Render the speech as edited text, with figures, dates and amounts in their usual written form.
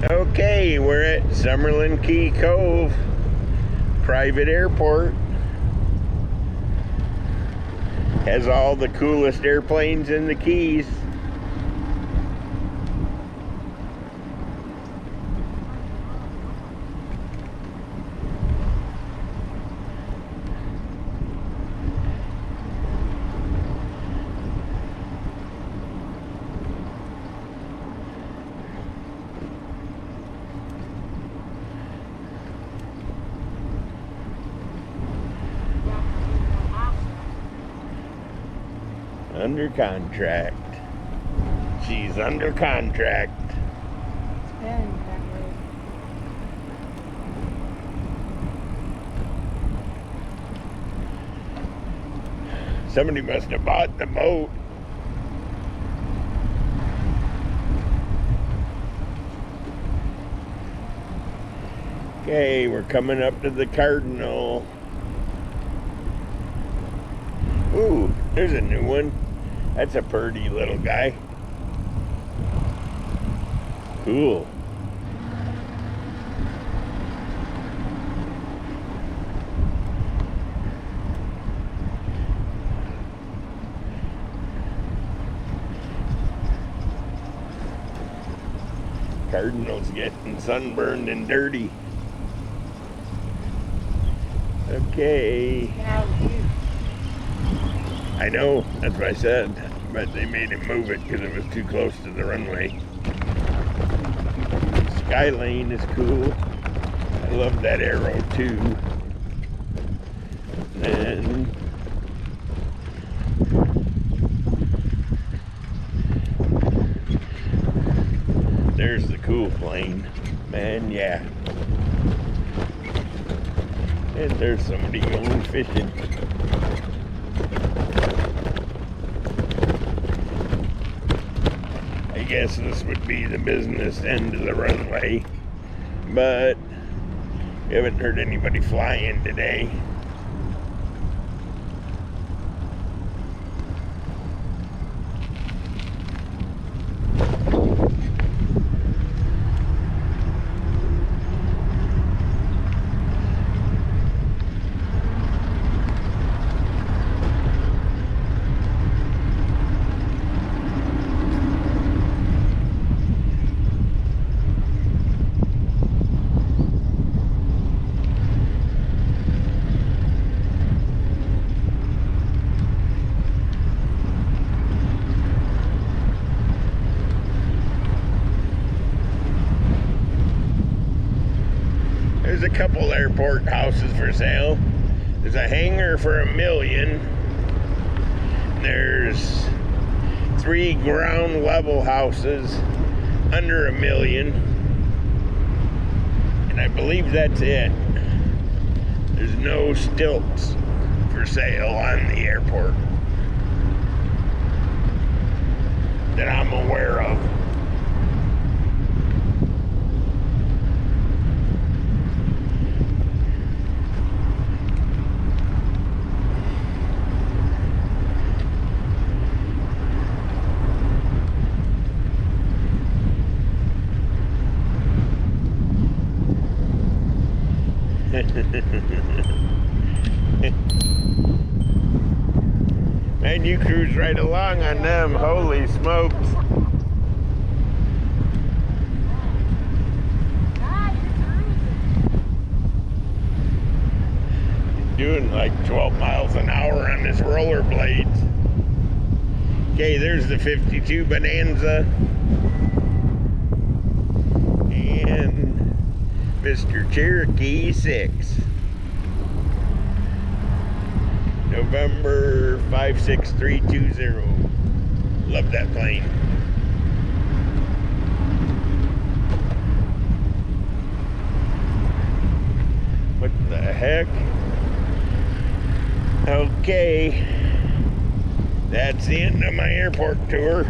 Okay, we're at Summerland Key Cove, private airport. Has all the coolest airplanes in the Keys. Under contract. She's under contract. Somebody must have bought the boat. Okay, we're coming up to the Cardinal. Ooh, there's a new one. That's a pretty little guy. Cool. Cardinal's getting sunburned and dirty. Okay. I know, that's what I said, but they made him move it because it was too close to the runway. Sky lane is cool. I love that arrow too. And there's the cool plane. Man, yeah. And there's somebody going fishing. I guess this would be the business end of the runway, but we haven't heard anybody flying today. There's a couple airport houses for sale. There's a hangar for $1 million. There's 3 ground level houses under $1 million. And I believe that's it. There's no stilts for sale on the airport that I'm aware of. Man, you cruise right along on them. Holy smokes. You're doing like 12 miles an hour on this rollerblades. Okay, there's the 52 Bonanza. And Mr. Cherokee 6. November 56320. Love that plane. What the heck? Okay. That's the end of my airport tour.